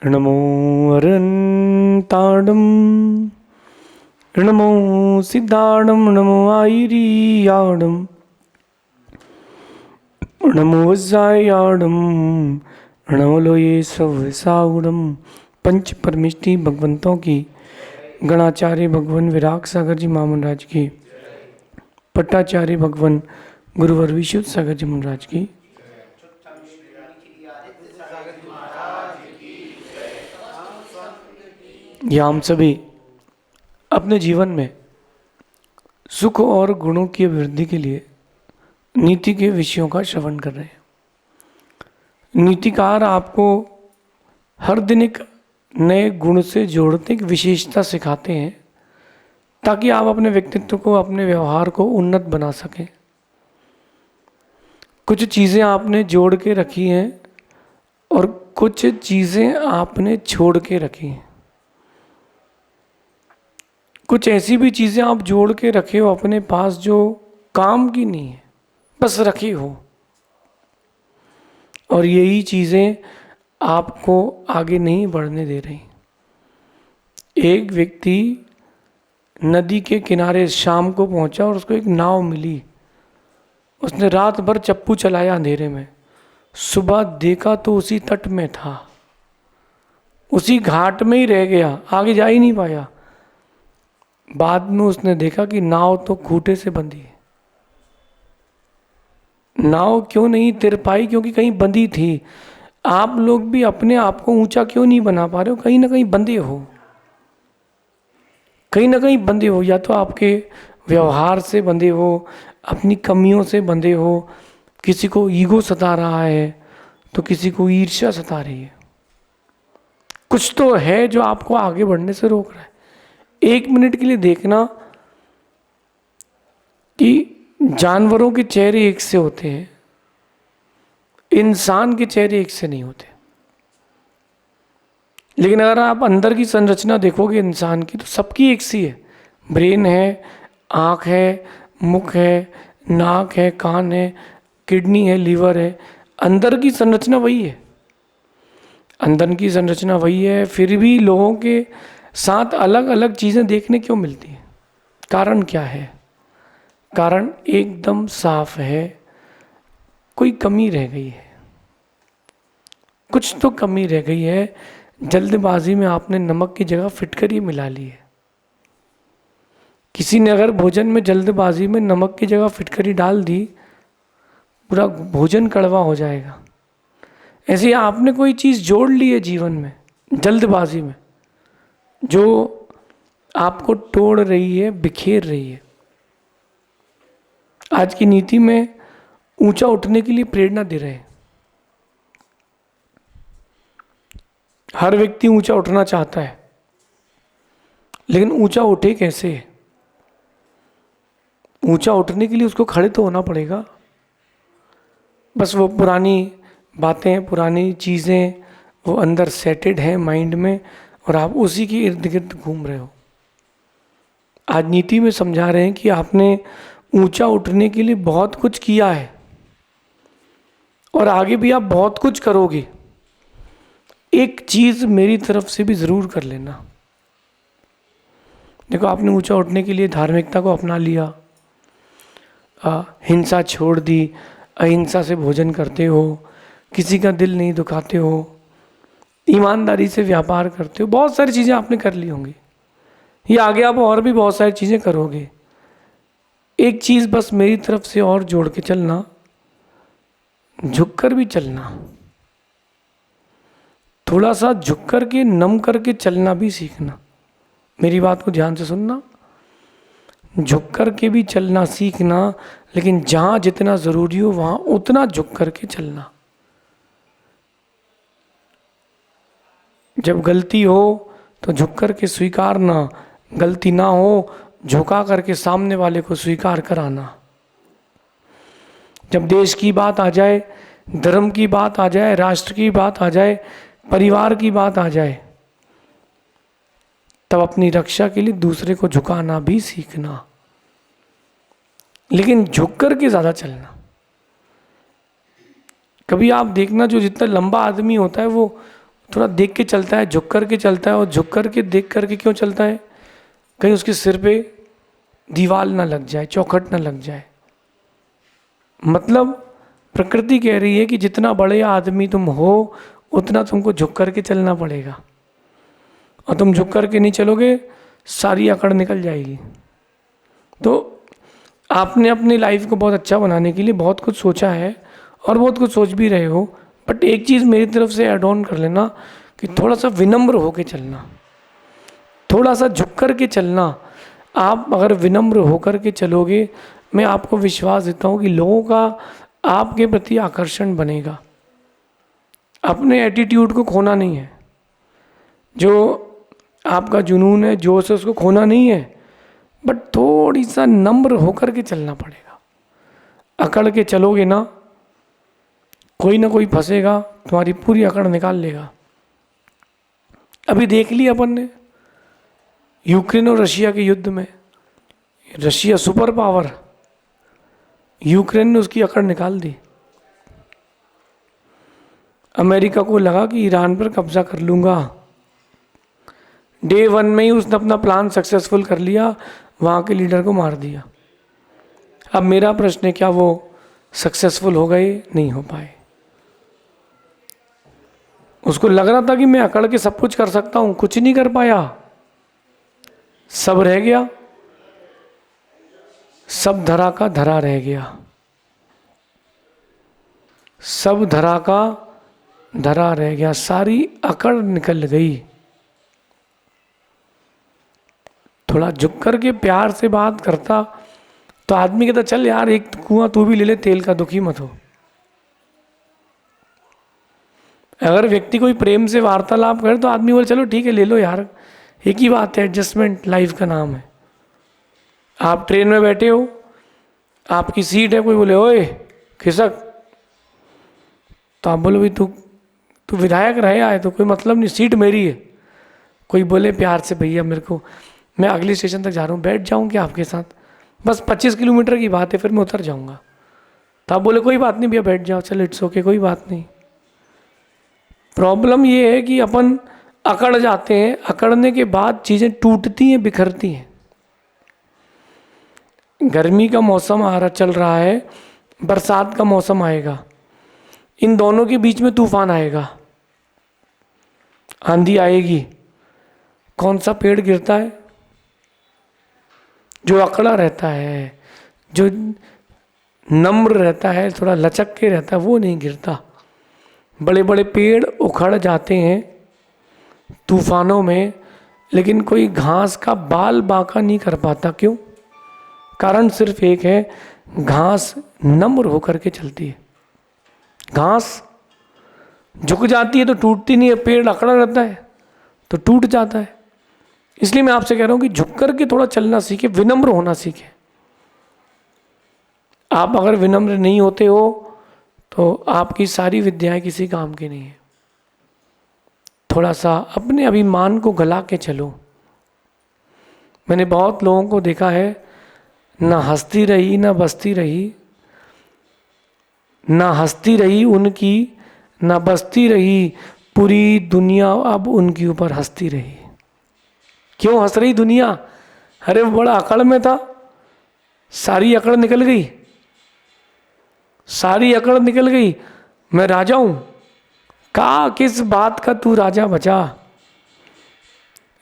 नमो अरन्ताडं नमो सिद्धाडं नमो आयिरीयाडं नमो वज्रायाडं नमो लोये सवसाउडं। पंच परमिष्टि भगवंतों की, गणाचार्य भगवान विराग सागर जी महामंडराज की, पट्टाचार्य भगवान गुरुवर विशुद्ध सागर जी महाराज की, या हम सभी अपने जीवन में सुख और गुणों की वृद्धि के लिए नीति के विषयों का श्रवण कर रहे हैं। नीतिकार आपको हर दिन एक नए गुण से जोड़ते एक विशेषता सिखाते हैं ताकि आप अपने व्यक्तित्व को, अपने व्यवहार को उन्नत बना सकें। कुछ चीज़ें आपने जोड़ के रखी हैं और कुछ चीज़ें आपने छोड़ के रखी हैं। कुछ ऐसी भी चीज़ें आप जोड़ के रखे हो अपने पास जो काम की नहीं है, बस रखी हो, और यही चीज़ें आपको आगे नहीं बढ़ने दे रही। एक व्यक्ति नदी के किनारे शाम को पहुंचा और उसको एक नाव मिली। उसने रात भर चप्पू चलाया अंधेरे में, सुबह देखा तो उसी तट में था, उसी घाट में ही रह गया, आगे जा ही नहीं पाया। बाद में उसने देखा कि नाव तो खूंटे से बंधी है। नाव क्यों नहीं तिर पाई? क्योंकि कहीं बंधी थी। आप लोग भी अपने आप को ऊंचा क्यों नहीं बना पा रहे हो? कहीं ना कहीं बंधे हो, कहीं ना कहीं बंधे हो। या तो आपके व्यवहार से बंधे हो, अपनी कमियों से बंधे हो, किसी को ईगो सता रहा है तो किसी को ईर्ष्या सता रही है। कुछ तो है जो आपको आगे बढ़ने से रोक रहा है। एक मिनट के लिए देखना कि जानवरों के चेहरे एक से होते हैं, इंसान के चेहरे एक से नहीं होते। लेकिन अगर आप अंदर की संरचना देखोगे इंसान की तो सबकी एक सी है। ब्रेन है, आँख है, मुख है, नाक है, कान है, किडनी है, लीवर है। अंदर की संरचना वही है, अंदर की संरचना वही है। फिर भी लोगों के साथ अलग अलग चीज़ें देखने क्यों मिलती हैं? कारण क्या है? कारण एकदम साफ है, कोई कमी रह गई है, कुछ तो कमी रह गई है। जल्दबाजी में आपने नमक की जगह फिटकरी मिला ली है। किसी ने अगर भोजन में जल्दबाजी में नमक की जगह फिटकरी डाल दी, पूरा भोजन कड़वा हो जाएगा। ऐसे ही आपने कोई चीज़ जोड़ ली है जीवन में जल्दबाजी में, जो आपको तोड़ रही है, बिखेर रही है। आज की नीति में ऊंचा उठने के लिए प्रेरणा दे रहे हैं। हर व्यक्ति ऊंचा उठना चाहता है, लेकिन ऊंचा उठे कैसे? ऊंचा उठने के लिए उसको खड़े तो होना पड़ेगा। बस वो पुरानी बातें, पुरानी चीज़ें वो अंदर सेटेड हैं माइंड में, और आप उसी के इर्द गिर्द घूम रहे हो। आज नीति में समझा रहे हैं कि आपने ऊंचा उठने के लिए बहुत कुछ किया है और आगे भी आप बहुत कुछ करोगे। एक चीज़ मेरी तरफ से भी ज़रूर कर लेना। देखो, आपने ऊंचा उठने के लिए धार्मिकता को अपना लिया, हिंसा छोड़ दी, अहिंसा से भोजन करते हो, किसी का दिल नहीं दुखाते हो, ईमानदारी से व्यापार करते हो, बहुत सारी चीज़ें आपने कर ली होंगी। ये आगे आप और भी बहुत सारी चीज़ें करोगे। एक चीज़ बस मेरी तरफ से और जोड़ के चलना, झुककर भी चलना। थोड़ा सा झुक कर के, नम करके चलना भी सीखना। मेरी बात को ध्यान से सुनना। झुक कर के भी चलना सीखना, लेकिन जहाँ जितना ज़रूरी हो वहाँ उतना झुक कर के चलना। जब गलती हो तो झुक कर के स्वीकारना, गलती ना हो झुका करके सामने वाले को स्वीकार कराना। जब देश की बात आ जाए, धर्म की बात आ जाए, राष्ट्र की बात आ जाए, परिवार की बात आ जाए, तब अपनी रक्षा के लिए दूसरे को झुकाना भी सीखना, लेकिन झुक कर के ज़्यादा चलना। कभी आप देखना, जो जितना लंबा आदमी होता है वो थोड़ा देख के चलता है, झुक कर के चलता है, और झुक कर के देख कर के क्यों चलता है? कहीं उसके सिर पे दीवार ना लग जाए, चौखट ना लग जाए। मतलब प्रकृति कह रही है कि जितना बड़े आदमी तुम हो उतना तुमको झुक कर के चलना पड़ेगा, और तुम झुक कर के नहीं चलोगे सारी अकड़ निकल जाएगी। तो आपने अपनी लाइफ को बहुत अच्छा बनाने के लिए बहुत कुछ सोचा है और बहुत कुछ सोच भी रहे हो, बट एक चीज़ मेरी तरफ से ऐड ऑन कर लेना कि थोड़ा सा विनम्र होकर चलना, थोड़ा सा झुक कर के चलना। आप अगर विनम्र होकर के चलोगे, मैं आपको विश्वास देता हूँ कि लोगों का आपके प्रति आकर्षण बनेगा। अपने एटीट्यूड को खोना नहीं है, जो आपका जुनून है, जोश है, उसको खोना नहीं है, बट थोड़ी सा नम्र होकर के चलना पड़ेगा। अकड़ के चलोगे ना कोई फंसेगा, तुम्हारी पूरी अकड़ निकाल लेगा। अभी देख लिया अपन ने यूक्रेन और रशिया के युद्ध में, रशिया सुपर पावर, यूक्रेन ने उसकी अकड़ निकाल दी। अमेरिका को लगा कि ईरान पर कब्जा कर लूँगा, डे 1 में ही उसने अपना प्लान सक्सेसफुल कर लिया, वहाँ के लीडर को मार दिया। अब मेरा प्रश्न है, क्या वो सक्सेसफुल हो गए? नहीं हो पाए। उसको लग रहा था कि मैं अकड़ के सब कुछ कर सकता हूँ, कुछ नहीं कर पाया, सब रह गया, सब धरा का धरा रह गया, सब धरा का धरा रह गया, सारी अकड़ निकल गई। थोड़ा झुक कर के प्यार से बात करता तो आदमी कहता चल यार एक कुआं तू भी ले ले, तेल का दुखी मत हो। अगर व्यक्ति कोई प्रेम से वार्तालाप करे तो आदमी बोले चलो ठीक है ले लो यार, एक ही बात है, एडजस्टमेंट लाइफ का नाम है। आप ट्रेन में बैठे हो, आपकी सीट है, कोई बोले ओए खिसक, तो आप बोलो भाई तू विधायक रहे आए तो कोई मतलब नहीं, सीट मेरी है। कोई बोले प्यार से भैया मेरे को, मैं अगले स्टेशन तक जा रहा हूँ, बैठ जाऊँ क्या आपके साथ? बस 25 किलोमीटर की बात है, फिर मैं उतर जाऊँगा। तो आप बोले कोई बात नहीं भैया बैठ जाओ, चलो इट्स ओके, कोई बात नहीं। प्रॉब्लम ये है कि अपन अकड़ जाते हैं, अकड़ने के बाद चीज़ें टूटती हैं, बिखरती हैं। गर्मी का मौसम चल रहा है, बरसात का मौसम आएगा, इन दोनों के बीच में तूफान आएगा, आंधी आएगी। कौन सा पेड़ गिरता है? जो अकड़ा रहता है, जो नम्र रहता है, थोड़ा लचक के रहता है, वो नहीं गिरता। बड़े बड़े पेड़ उखड़ जाते हैं तूफानों में, लेकिन कोई घास का बाल बांका नहीं कर पाता। क्यों? कारण सिर्फ एक है, घास नम्र होकर के चलती है। घास झुक जाती है तो टूटती नहीं है, पेड़ अकड़ा रहता है तो टूट जाता है। इसलिए मैं आपसे कह रहा हूं कि झुक कर के थोड़ा चलना सीखे, विनम्र होना सीखे। आप अगर विनम्र नहीं होते हो तो आपकी सारी विद्याएं किसी काम की नहीं है। थोड़ा सा अपने अभिमान को गला के चलो। मैंने बहुत लोगों को देखा है, ना हंसती रही ना बसती रही, ना हंसती रही उनकी ना बसती रही, पूरी दुनिया अब उनके ऊपर हंसती रही। क्यों हंस रही दुनिया? अरे वो बड़ा अकड़ में था, सारी अकड़ निकल गई, सारी अकड़ निकल गई, मैं राजा हूं। कहा किस बात का तू राजा बचा?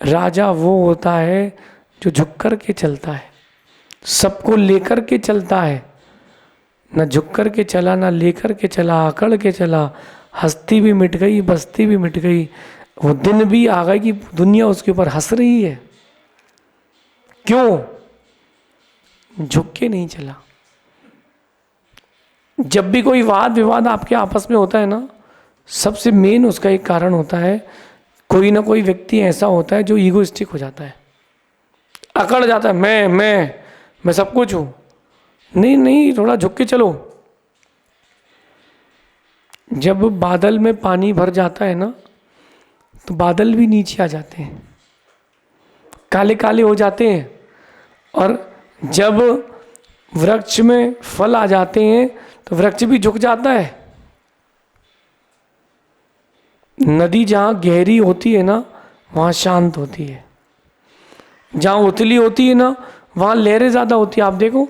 राजा वो होता है जो झुक कर के चलता है, सबको लेकर के चलता है। ना झुक कर के चला, ना लेकर के चला, अकड़ के चला, हंसती भी मिट गई, बसती भी मिट गई। वो दिन भी आ गए कि दुनिया उसके ऊपर हंस रही है। क्यों? झुक के नहीं चला। जब भी कोई वाद विवाद आपके आपस में होता है ना, सबसे मेन उसका एक कारण होता है, कोई ना कोई व्यक्ति ऐसा होता है जो ईगोइस्टिक हो जाता है, अकड़ जाता है, मैं सब कुछ हूं। नहीं नहीं, थोड़ा झुक के चलो। जब बादल में पानी भर जाता है ना तो बादल भी नीचे आ जाते हैं, काले काले हो जाते हैं। और जब वृक्ष में फल आ जाते हैं तो वृक्ष भी झुक जाता है। नदी जहाँ गहरी होती है ना वहाँ शांत होती है, जहाँ उथली होती है ना वहाँ लहरें ज़्यादा होती है। आप देखो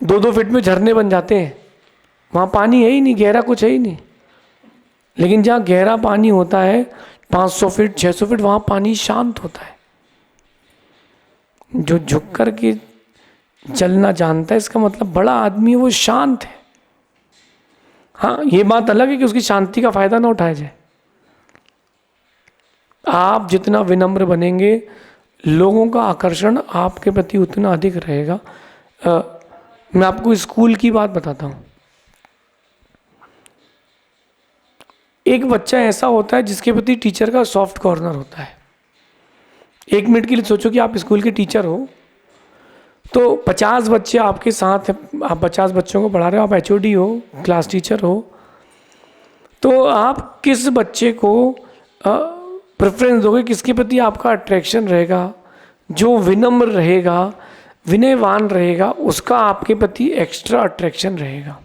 2-2 फीट में झरने बन जाते हैं, वहाँ पानी है ही नहीं, गहरा कुछ है ही नहीं। लेकिन जहाँ गहरा पानी होता है 500 फीट 600 फीट, वहाँ पानी शांत होता है। जो झुक कर के चलना जानता है, इसका मतलब बड़ा आदमी है, वो शांत है। हाँ, ये बात अलग है कि उसकी शांति का फायदा ना उठाया जाए। आप जितना विनम्र बनेंगे, लोगों का आकर्षण आपके प्रति उतना अधिक रहेगा। मैं आपको स्कूल की बात बताता हूँ। एक बच्चा ऐसा होता है जिसके प्रति टीचर का सॉफ्ट कॉर्नर होता है। 1 मिनट के लिए सोचो कि आप स्कूल के टीचर हो, तो 50 बच्चे आपके साथ हैं, आप 50 बच्चों को पढ़ा रहे हो, आप HOD हो, क्लास टीचर हो, तो आप किस बच्चे को प्रेफरेंस दोगे, किसके प्रति आपका अट्रैक्शन रहेगा? जो विनम्र रहेगा, विनयवान रहेगा, उसका आपके प्रति एक्स्ट्रा अट्रैक्शन रहेगा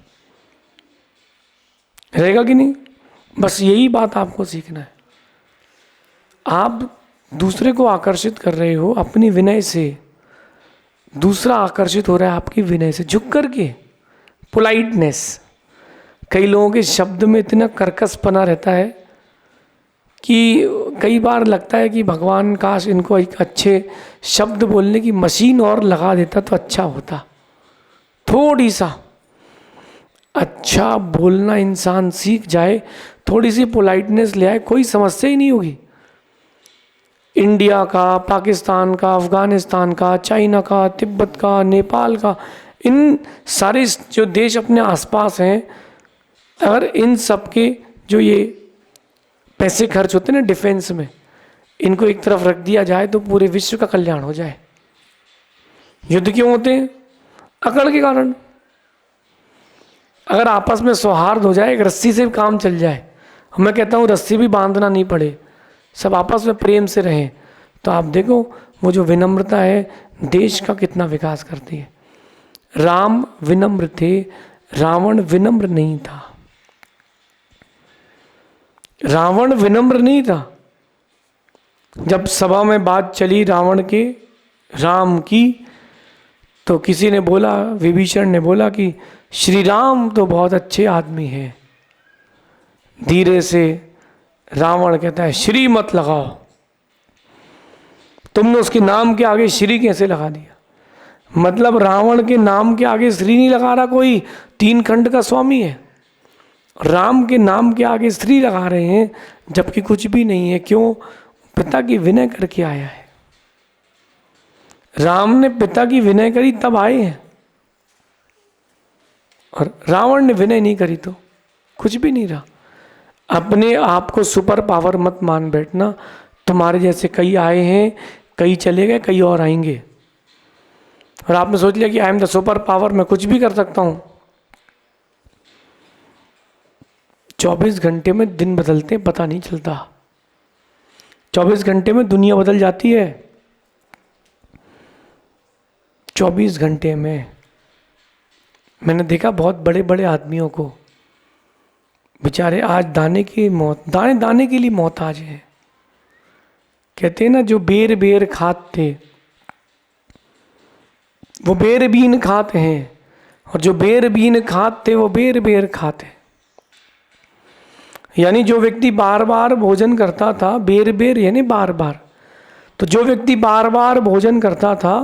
कि नहीं? बस यही बात आपको सीखना है। आप दूसरे को आकर्षित कर रहे हो अपनी विनय से, दूसरा आकर्षित हो रहा है आपकी विनय से, झुक करके। पोलाइटनेस, कई लोगों के शब्द में इतना कर्कशपना रहता है कि कई बार लगता है कि भगवान काश इनको एक अच्छे शब्द बोलने की मशीन और लगा देता तो अच्छा होता। थोड़ी सा अच्छा बोलना इंसान सीख जाए, थोड़ी सी पोलाइटनेस ले आए, कोई समस्या ही नहीं होगी। इंडिया का, पाकिस्तान का, अफ़गानिस्तान का, चाइना का, तिब्बत का, नेपाल का, इन सारे जो देश अपने आसपास हैं, अगर इन सब के जो ये पैसे खर्च होते हैं ना डिफेंस में, इनको एक तरफ रख दिया जाए तो पूरे विश्व का कल्याण हो जाए। युद्ध क्यों होते हैं? अकड़ के कारण। अगर आपस में सौहार्द हो जाए, एक रस्सी से काम चल जाए, मैं कहता हूँ रस्सी भी बांधना नहीं पड़े, सब आपस में प्रेम से रहें, तो आप देखो वो जो विनम्रता है देश का कितना विकास करती है। राम विनम्र थे, रावण विनम्र नहीं था। रावण विनम्र नहीं था। जब सभा में बात चली रावण के राम की, तो किसी ने बोला, विभीषण ने बोला कि श्री राम तो बहुत अच्छे आदमी हैं। धीरे से रावण कहता है श्री मत लगाओ। तुमने उसके नाम के आगे श्री कैसे लगा दिया? मतलब रावण के नाम के आगे श्री नहीं लगा रहा कोई, 3 खंड का स्वामी है, राम के नाम के आगे श्री लगा रहे हैं, जबकि कुछ भी नहीं है। क्यों? पिता की विनय करके आया है। राम ने पिता की विनय करी तब आए हैं, और रावण ने विनय नहीं करी तो कुछ भी नहीं रहा। अपने आप को सुपर पावर मत मान बैठना। तुम्हारे जैसे कई आए हैं, कई चले गए, कई और आएंगे, और आपने सोच लिया कि I am the super power, मैं कुछ भी कर सकता हूं। 24 घंटे में दिन बदलते हैं, पता नहीं चलता। 24 घंटे में दुनिया बदल जाती है। 24 घंटे में मैंने देखा बहुत बड़े बड़े आदमियों को, बेचारे आज दाने की मौत, दाने दाने के लिए मोहताज है। कहते हैं ना, जो बेर बेर खाते वो बेर बीन खाते हैं, और जो बेर बीन खाते वो बेर बेर खाते। यानी जो व्यक्ति बार बार भोजन करता था, बेर बेर यानी बार बार, तो जो व्यक्ति बार बार भोजन करता था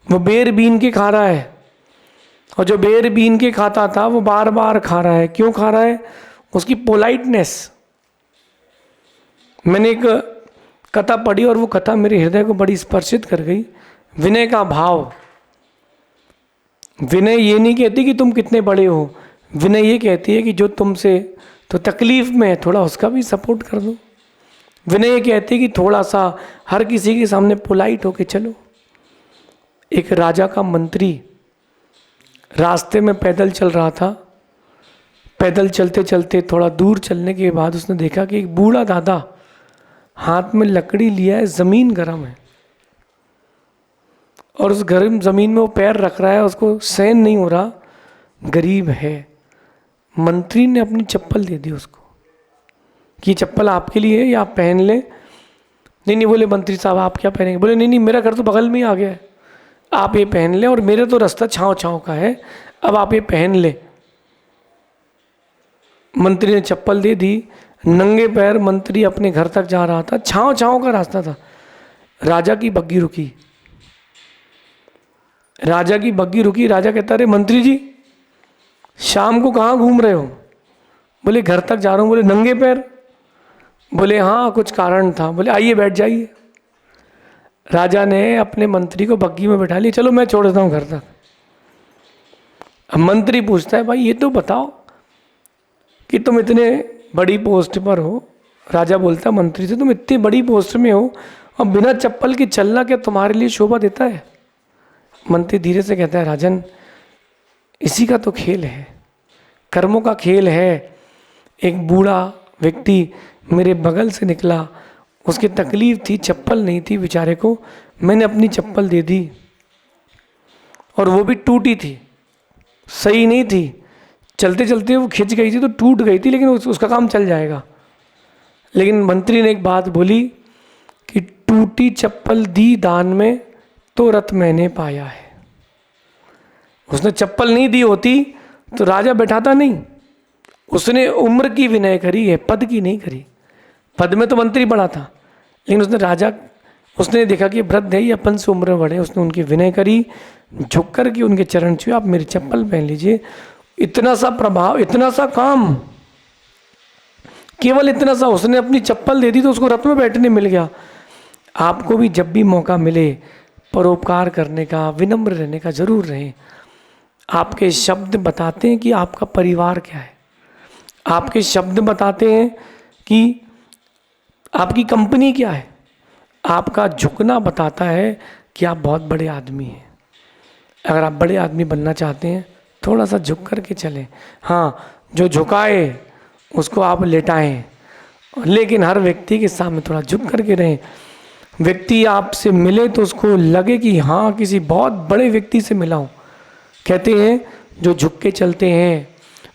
वो बेर बीन के खा रहा है, और जो बेर बीन के खाता था वो बार बार खा रहा है। क्यों खा रहा है? उसकी पोलाइटनेस। मैंने एक कथा पढ़ी और वो कथा मेरे हृदय को बड़ी स्पर्शित कर गई। विनय का भाव। विनय ये नहीं कहती कि तुम कितने बड़े हो, विनय ये कहती है कि जो तुमसे तो तकलीफ में है थोड़ा उसका भी सपोर्ट कर दो। विनय ये कहती है कि थोड़ा सा हर किसी के सामने पोलाइट होके चलो। एक राजा का मंत्री रास्ते में पैदल चल रहा था। पैदल चलते चलते थोड़ा दूर चलने के बाद उसने देखा कि एक बूढ़ा दादा हाथ में लकड़ी लिया है, ज़मीन गर्म है, और उस गर्म ज़मीन में वो पैर रख रहा है, उसको सहन नहीं हो रहा, गरीब है। मंत्री ने अपनी चप्पल दे दी उसको कि चप्पल आपके लिए है या आप पहन लें। नहीं नहीं, बोले मंत्री साहब आप क्या पहनेंगे? बोले नहीं नहीं, मेरा घर तो बगल में ही आ गया है, आप ये पहन लें, और मेरा तो रास्ता छाँव छाँव का है, अब आप ये पहन लें। मंत्री ने चप्पल दे दी, नंगे पैर मंत्री अपने घर तक जा रहा था, छाँव छाँव का रास्ता था। राजा की बग्घी रुकी, राजा की बग्घी रुकी। राजा कहता अरे मंत्री जी शाम को कहाँ घूम रहे हो? बोले घर तक जा रहा हूँ। बोले नंगे पैर? बोले हाँ कुछ कारण था। बोले आइए बैठ जाइए। राजा ने अपने मंत्री को बग्घी में बैठा लिया, चलो मैं छोड़ देता हूँ घर तक। अब मंत्री पूछता है भाई ये तो बताओ कि तुम इतने बड़ी पोस्ट पर हो। राजा बोलता मंत्री से तुम इतनी बड़ी पोस्ट में हो और बिना चप्पल के चलना क्या तुम्हारे लिए शोभा देता है? मंत्री धीरे से कहता है राजन इसी का तो खेल है, कर्मों का खेल है। एक बूढ़ा व्यक्ति मेरे बगल से निकला, उसकी तकलीफ थी, चप्पल नहीं थी बेचारे को, मैंने अपनी चप्पल दे दी और वो भी टूटी थी, सही नहीं थी, चलते चलते वो खिंच गई थी तो टूट गई थी, लेकिन उसका काम चल जाएगा। लेकिन मंत्री ने एक बात बोली कि टूटी चप्पल दी दान में तो रत मैंने पाया है। उसने चप्पल नहीं दी होती तो राजा बैठाता नहीं। उसने उम्र की विनय करी है, पद की नहीं करी। पद में तो मंत्री बड़ा था, लेकिन उसने देखा कि वृद्ध है, ये अपन से उम्र बड़े, उसने उनकी विनय करी, झुक कर के उनके चरण छुए, आप मेरी चप्पल पहन लीजिए। इतना सा प्रभाव, इतना सा काम, केवल इतना सा, उसने अपनी चप्पल दे दी तो उसको रथ में बैठने मिल गया। आपको भी जब भी मौका मिले परोपकार करने का, विनम्र रहने का जरूर रहें। आपके शब्द बताते हैं कि आपका परिवार क्या है, आपके शब्द बताते हैं कि आपकी कंपनी क्या है, आपका झुकना बताता है कि आप बहुत बड़े आदमी हैं। अगर आप बड़े आदमी बनना चाहते हैं थोड़ा सा झुक कर के चलें। हाँ, जो झुकाए उसको आप लेटाएं, लेकिन हर व्यक्ति के सामने थोड़ा झुक कर के रहें। व्यक्ति आपसे मिले तो उसको लगे कि हाँ किसी बहुत बड़े व्यक्ति से मिला हूँ। कहते हैं जो झुक के चलते हैं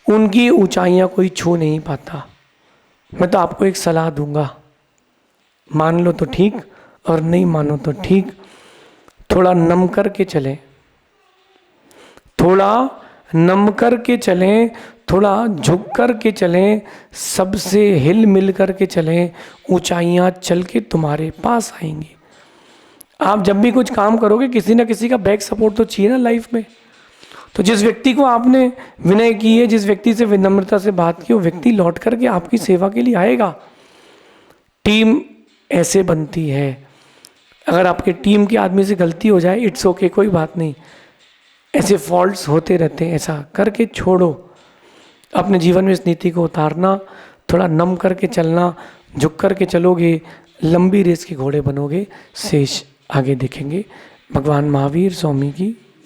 उनकी ऊंचाइयाँ कोई छू नहीं पाता। मैं तो आपको एक सलाह दूंगा, मान लो तो ठीक और नहीं मानो तो ठीक, थोड़ा नम कर के चलें, थोड़ा नम कर के चलें, थोड़ा झुक कर के चलें, सबसे हिल मिल कर के चलें, ऊंचाइयाँ चल के तुम्हारे पास आएंगी। आप जब भी कुछ काम करोगे किसी ना किसी का बैक सपोर्ट तो चाहिए ना लाइफ में। तो जिस व्यक्ति को आपने विनय की है, जिस व्यक्ति से विनम्रता से बात की, वो व्यक्ति लौट करके आपकी सेवा के लिए आएगा। टीम ऐसे बनती है। अगर आपके टीम के आदमी से गलती हो जाए इट्स ओके, कोई बात नहीं, ऐसे फॉल्ट्स होते रहते हैं, ऐसा करके छोड़ो। अपने जीवन में इस नीति को उतारना, थोड़ा नम करके चलना, झुक करके चलोगे, लंबी रेस के घोड़े बनोगे, शेष आगे देखेंगे। भगवान महावीर स्वामी की